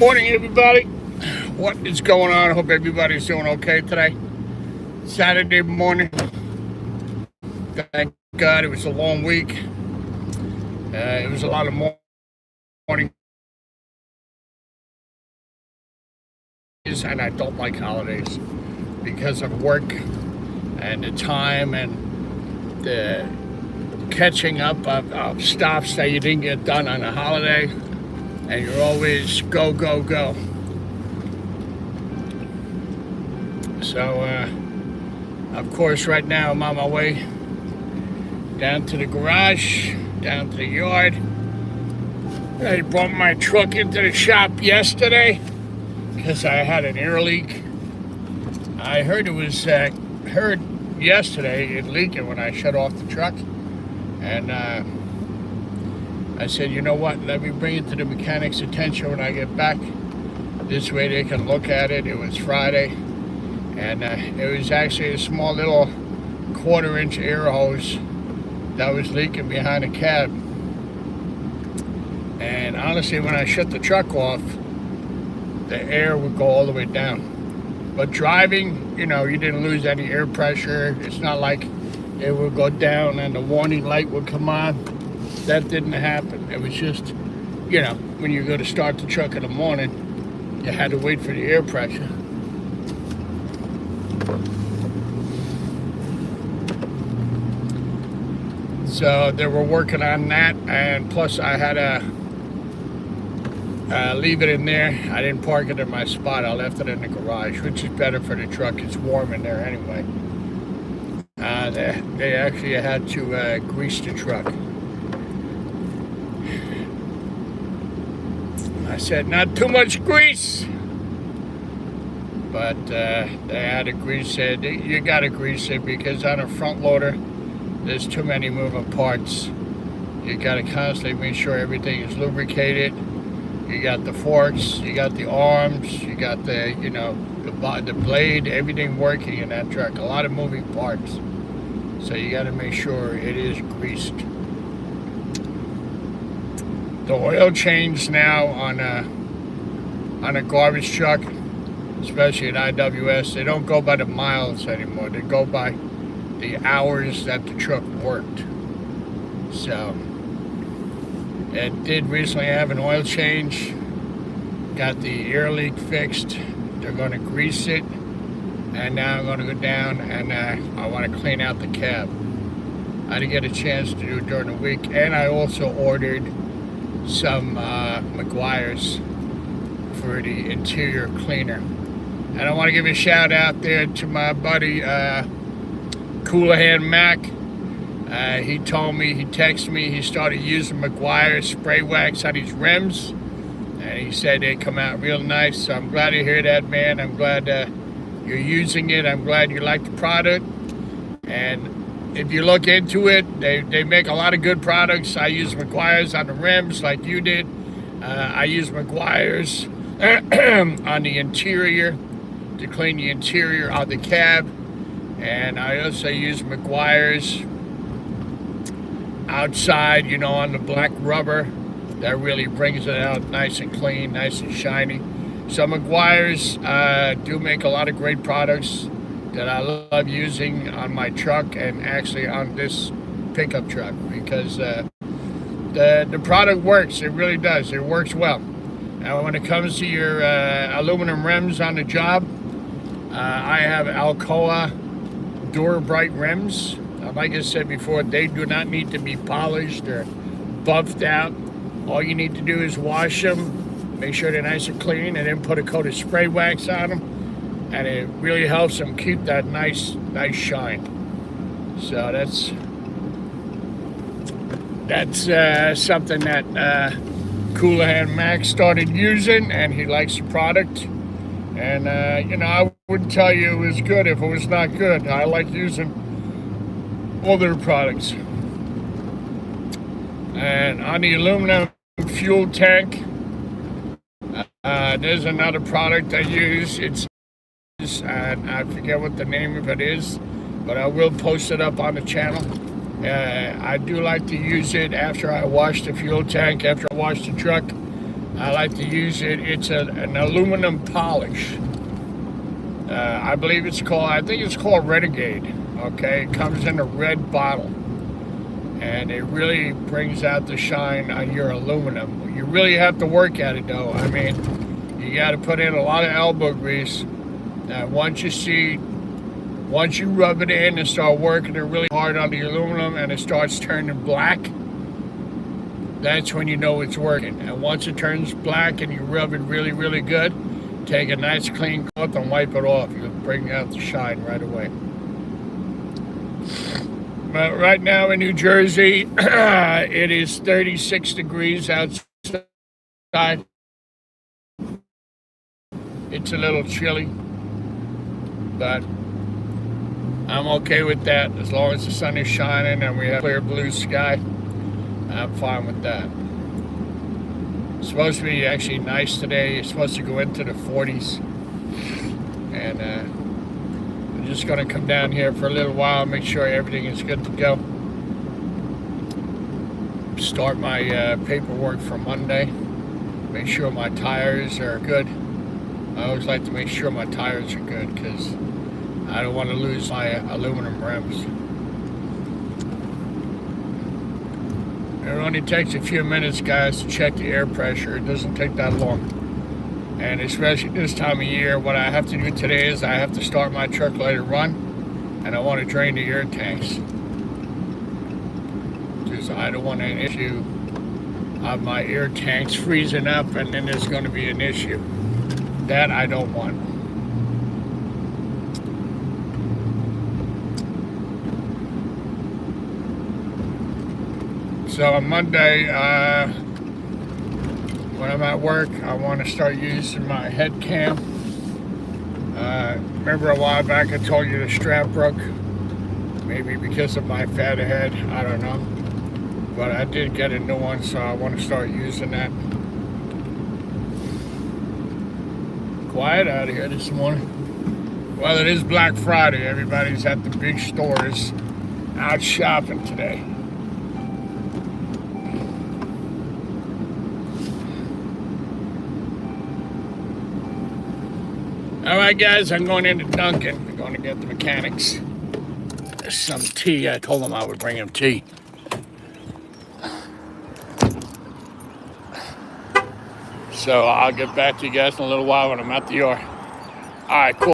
Morning, everybody. What is going on? I hope everybody's doing okay today. Saturday morning. Thank God it was a long week. It was a lot of morning, and I don't like holidays because of work and the time and the catching up of stops that you didn't get done on a holiday, and you're always go, go, go. So, of course, right now I'm on my way down to the garage, down to the yard. I brought my truck into the shop yesterday because I had an air leak. I heard it was heard yesterday it leaking when I shut off the truck, and I said, you know what? Let me bring it to the mechanic's attention when I get back. This way they can look at it. It was Friday, and it was actually a small little 1/4-inch air hose that was leaking behind the cab. And honestly, when I shut the truck off, the air would go all the way down. But driving, you didn't lose any air pressure. It's not like it would go down and the warning light would come on. That didn't happen. It was just, when you go to start the truck in the morning, you had to wait for the air pressure. So they were working on that, and plus I had to leave it in there. I didn't park it in my spot. I left it in the garage, which is better for the truck. It's warm in there anyway. They actually had to grease the truck. I said, not too much grease. But they had to grease it. You got to grease it because on a front loader, there's too many moving parts. You got to constantly make sure everything is lubricated. You got the forks, you got the arms, you got the blade, everything working in that truck. A lot of moving parts. So you got to make sure it is greased. The oil change now on a garbage truck, especially at IWS, they don't go by the miles anymore. They go by the hours that the truck worked. So it did recently have an oil change. Got the air leak fixed. They're going to grease it, and now I'm going to go down and I want to clean out the cab. I didn't get a chance to do it during the week, and I also ordered some Meguiar's for the interior cleaner. And I want to give a shout out there to my buddy Coolahan Mac. He told me, he texted me, he started using Meguiar's spray wax on his rims, and he said they come out real nice. So I'm glad to hear that, man. I'm glad you're using it. I'm glad you like the product. And if you look into it, they make a lot of good products. I use Meguiar's on the rims like you did. I use Meguiar's on the interior to clean the interior of the cab. And I also use Meguiar's outside, on the black rubber. That really brings it out nice and clean, nice and shiny. So Meguiar's do make a lot of great products that I love using on my truck and actually on this pickup truck, because the product works. It really does. It works well. Now when it comes to your aluminum rims on the job, I have Alcoa Dura-Bright rims. Like I said before, they do not need to be polished or buffed out. All you need to do is wash them, make sure they're nice and clean, and then put a coat of spray wax on them, and it really helps them keep that nice shine. So that's something that Coolahan Max started using, and he likes the product. And I wouldn't tell you it was good if it was not good. I like using all their products. And on the aluminum fuel tank, there's another product I use. I forget what the name of it is, but I will post it up on the channel. I do like to use it after I wash the fuel tank, after I wash the truck. I like to use it. It's an aluminum polish. I believe it's called, I think it's called Renegade. Okay, it comes in a red bottle. And it really brings out the shine on your aluminum. You really have to work at it though. I mean, you got to put in a lot of elbow grease. Once you rub it in and start working it really hard on the aluminum and it starts turning black, that's when you know it's working. And once it turns black and you rub it really, really good, take a nice clean cloth and wipe it off. You'll bring out the shine right away. But right now in New Jersey, it is 36 degrees outside. It's a little chilly, but I'm okay with that. As long as the sun is shining and we have clear blue sky, I'm fine with that. It's supposed to be actually nice today. It's supposed to go into the 40s. And I'm just going to come down here for a little while, make sure everything is good to go. Start my paperwork for Monday. Make sure my tires are good. I always like to make sure my tires are good because I don't want to lose my aluminum rims. It only takes a few minutes, guys, to check the air pressure. It doesn't take that long. And especially this time of year, what I have to do today is I have to start my truck, let it run, and I want to drain the air tanks. Because I don't want an issue of my air tanks freezing up and then there's going to be an issue. That I don't want. So on Monday, when I'm at work, I want to start using my head cam. Remember a while back I told you the strap broke? Maybe because of my fat head, I don't know. But I did get a new one, so I want to start using that. Quiet out here this morning. Well, it is Black Friday. Everybody's at the big stores out shopping today. All right, guys, I'm going into Dunkin'. I'm going to get the mechanics some tea. I told them I would bring them tea. So I'll get back to you guys in a little while when I'm at the yard. All right, cool.